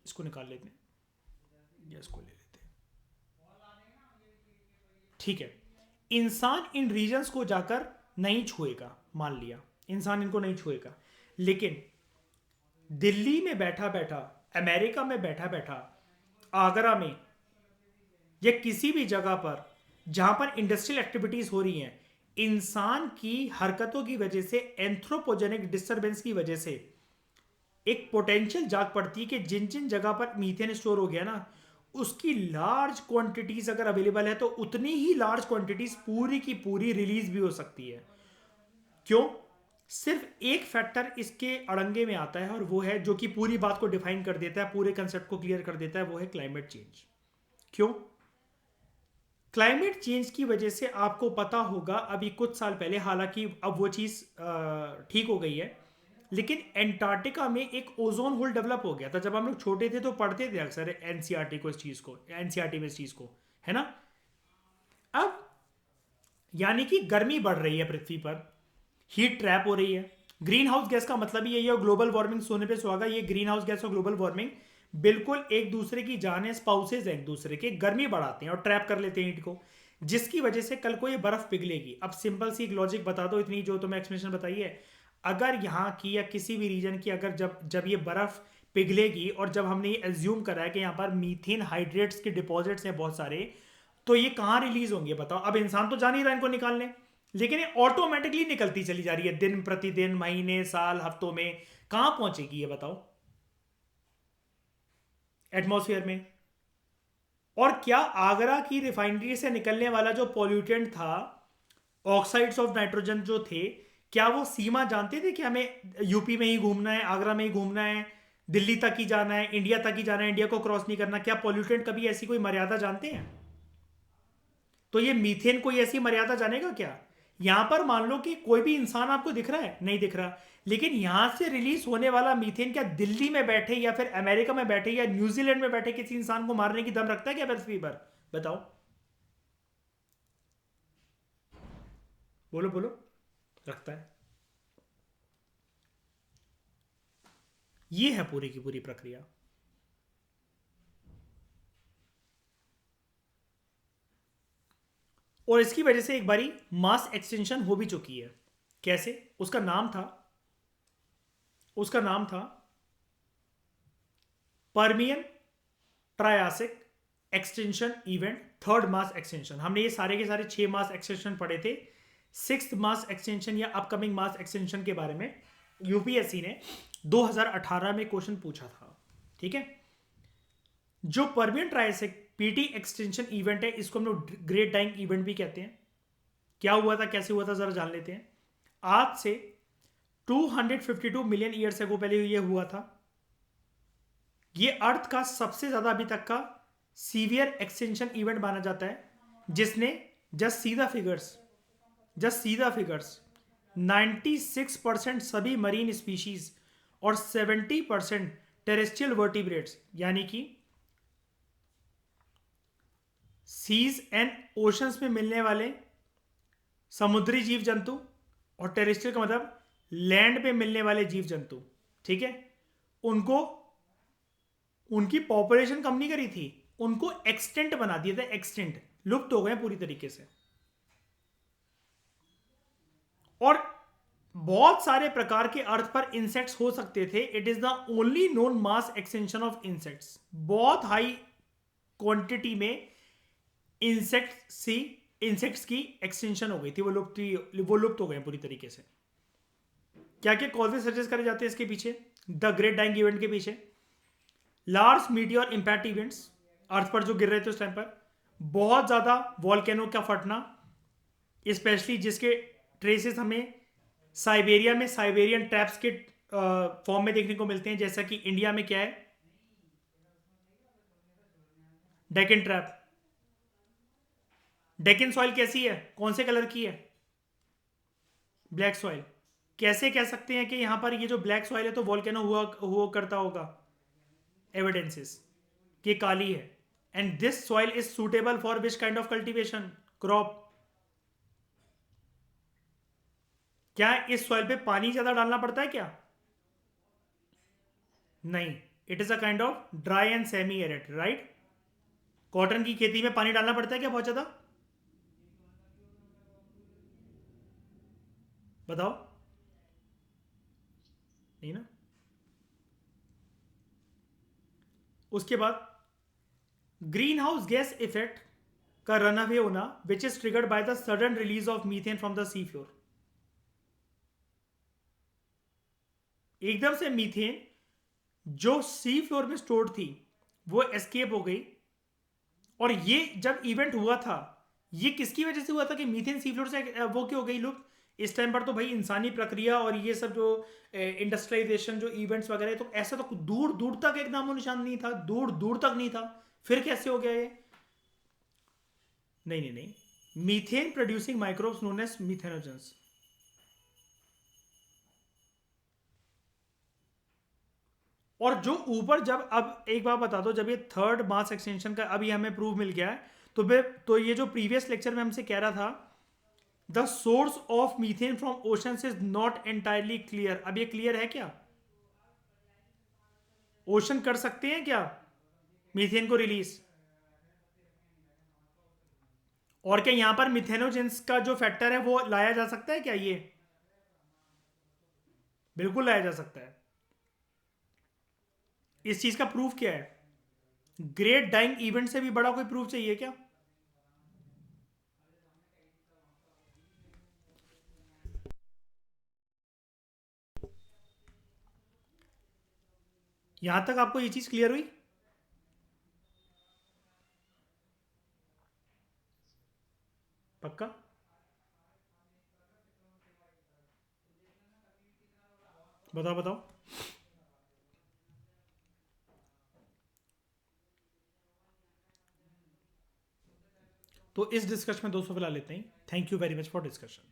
इसको निकाल लेते हैं या इसको ले लेते हैं। ठीक है, इंसान इन रीजन्स को जाकर नहीं छुएगा, मान लिया इंसान इनको नहीं छुएगा, लेकिन दिल्ली में बैठा बैठा, अमेरिका में बैठा बैठा, आगरा में, या किसी भी जगह पर जहां पर इंडस्ट्रियल एक्टिविटीज हो रही हैं, इंसान की हरकतों की वजह से, एंथ्रोपोजेनिक डिस्टरबेंस की वजह से एक पोटेंशियल जाग पड़ती है कि जिन जिन जगह पर मीथेन स्टोर हो गया ना, उसकी लार्ज क्वांटिटीज अगर अवेलेबल है, तो उतनी ही लार्ज क्वांटिटीज पूरी की पूरी रिलीज भी हो सकती है। क्यों? सिर्फ एक फैक्टर इसके अड़ंगे में आता है, और वो है जो कि पूरी बात को डिफाइन कर देता है, पूरे कंसेप्ट को क्लियर कर देता है, वो है क्लाइमेट चेंज। क्यों? क्लाइमेट चेंज की वजह से आपको पता होगा, अभी कुछ साल पहले, हालांकि अब वो चीज़ ठीक हो गई है, लेकिन एंटार्क्टिका में एक ओजोन होल डेवलप हो गया था। जब हम लोग छोटे थे तो पढ़ते थे अक्सर एनसीईआरटी को, इस चीज़ को, एनसीईआरटी में इस चीज़ को, है ना। अब यानी कि गर्मी बढ़ रही है पृथ्वी पर, हीट ट्रैप हो रही है। ग्रीन हाउस गैस का मतलब ही यही है, ग्लोबल वार्मिंग सोने पे सुहागा, ये ग्रीन हाउस गैस और ग्लोबल वार्मिंग बिल्कुल एक दूसरे की जान, स्पाउसेज हैं एक दूसरे के, गर्मी बढ़ाते हैं और ट्रैप कर लेते हैं हीट को, जिसकी वजह से कल को ये बर्फ पिघलेगी। अब सिंपल सी एक लॉजिक बता दो, इतनी जो तुम्हें एक्सप्लेनेशन बताई है, अगर यहाँ की या किसी भी रीजन की, अगर जब जब ये बर्फ पिघलेगी, और जब हमने ये एज्यूम करा है कि यहाँ पर मीथेन हाइड्रेट्स के डिपॉजिट्स हैं बहुत सारे, तो ये कहाँ रिलीज होंगे बताओ। अब इंसान तो जा नहीं रहा इनको निकालने, लेकिन ये ऑटोमेटिकली निकलती चली जा रही है, दिन प्रतिदिन, महीने, साल, हफ्तों में। कहां पहुंचेगी ये बताओ? एटमॉस्फेयर में। और क्या आगरा की रिफाइनरी से निकलने वाला जो पॉल्यूटेंट था, ऑक्साइड्स ऑफ नाइट्रोजन जो थे, क्या वो सीमा जानते थे कि हमें यूपी में ही घूमना है, आगरा में ही घूमना है, दिल्ली तक ही जाना है, इंडिया तक ही जाना है, इंडिया को क्रॉस नहीं करना? क्या पॉल्यूटेंट कभी ऐसी कोई मर्यादा जानते हैं? तो ये मीथेन कोई ऐसी मर्यादा जानेगा क्या? यहां पर मान लो कि कोई भी इंसान आपको दिख रहा है, नहीं दिख रहा, लेकिन यहां से रिलीज होने वाला मीथेन क्या दिल्ली में बैठे या फिर अमेरिका में बैठे या न्यूजीलैंड में बैठे किसी इंसान को मारने की दम रखता है क्या पृथ्वी पर? बताओ, बोलो बोलो। रखता है। ये है पूरी की पूरी प्रक्रिया। और इसकी वजह से एक बारी मास एक्सटेंशन हो भी चुकी है। कैसे? उसका नाम था Permian Triassic extension event, third मास एक्सटेंशन। हमने ये सारे के सारे 6 मास एक्सटेंशन पढ़े थे। सिक्स्थ मास एक्सटेंशन या अपकमिंग मास एक्सटेंशन के बारे में यूपीएससी ने 2018 में क्वेश्चन पूछा था। ठीक है। जो Permian Triassic PT extension event है, इसको हम लोग ग्रेट डाइंग इवेंट भी कहते हैं। क्या हुआ था, कैसे हुआ था, जरा जान लेते हैं। आज से 252 मिलियन ईयर्स अगो पहले ये हुआ था। ये अर्थ का सबसे ज्यादा अभी तक का सीवियर एक्सटेंशन इवेंट माना जाता है, जिसने just see the figures just see the figures, 96% सभी मरीन स्पीशीज और 70% टेरेस्ट्रियल वर्टिब्रेट्स, यानी कि सीज एंड ओशंस में मिलने वाले समुद्री जीव जंतु, और टेरेस्ट्रियल का मतलब लैंड पे मिलने वाले जीव जंतु, ठीक है, उनको उनकी पॉपुलेशन कम नहीं करी थी, उनको एक्सटेंट बना दिया था, एक्सटेंट, लुप्त हो गए पूरी तरीके से। और बहुत सारे प्रकार के अर्थ पर इंसेक्ट्स हो सकते थे। It is the only known mass extension of insects. बहुत हाई क्वांटिटी में इंसेक्ट्स की एक्सटेंशन हो गई थी, वो लुप्त हो गए पूरी तरीके से। क्या क्या कॉजेज सजेस्ट करे जाते हैं इसके पीछे, द ग्रेट डाइंग इवेंट के पीछे? लार्ज मीटियोर इम्पैक्ट इवेंट्स, अर्थ पर जो गिर रहे थे उस टाइम पर, बहुत ज्यादा वॉल्केनो का फटना, स्पेशली जिसके ट्रेसेस हमें साइबेरिया में साइबेरियन ट्रैप्स के फॉर्म में देखने को मिलते हैं, जैसा कि इंडिया में क्या है, डेकन ट्रैप। डेकन सॉइल कैसी है, कौन से कलर की है? Black soil. कैसे कह सकते हैं कि यहां पर ये जो ब्लैक सॉइल है तो वॉल्केनो हुआ करता होगा? एविडेंसेस कि काली है। And this soil is suitable for which kind of cultivation, crop? क्या इस सॉइल पे पानी ज्यादा डालना पड़ता है क्या? नहीं, it is a kind of dry and semi arid, right? Cotton की खेती में पानी डालना पड़ता है क्या बहुत ज्यादा? बताओ। नहीं ना। उसके बाद ग्रीन हाउस गैस इफेक्ट का रन अवे होना, which is triggered by the sudden release of methane from the sea floor. एकदम से मीथेन जो सी फ्लोर में स्टोर्ड थी वो एस्केप हो गई। और ये जब इवेंट हुआ था, ये किसकी वजह से हुआ था कि मीथेन सी फ्लोर से वो क्यों हो गई लुप्त? इस टाइम पर तो भाई इंसानी प्रक्रिया और ये सब जो इंडस्ट्रियलाइजेशन जो इवेंट्स वगैरह, तो ऐसा तो दूर दूर तक एक नामो निशान नहीं था, दूर दूर तक नहीं था। फिर कैसे हो गया ये? नहीं नहीं नहीं, methane producing microbes known as methanogens. और जो ऊपर, जब अब एक बात बता दो, जब ये थर्ड मास एक्सटेंशन का अभी हमें प्रूव मिल गया है, तो ये जो प्रीवियस लेक्चर में हमसे कह रहा था, the source of methane from ocean is not entirely clear, अब ये क्लियर है क्या? ओशन कर सकते हैं क्या मीथेन को रिलीज? और क्या यहां पर मिथेनोजेंस का जो फैक्टर है वो लाया जा सकता है क्या? ये बिल्कुल लाया जा सकता है। इस चीज का प्रूफ क्या है? ग्रेट डाइंग इवेंट से भी बड़ा कोई प्रूफ चाहिए क्या? यहां तक आपको ये चीज क्लियर हुई? पक्का? बताओ बताओ। तो इस डिस्कशन में 200 फिलहाल लेते हैं। Thank you very much for discussion.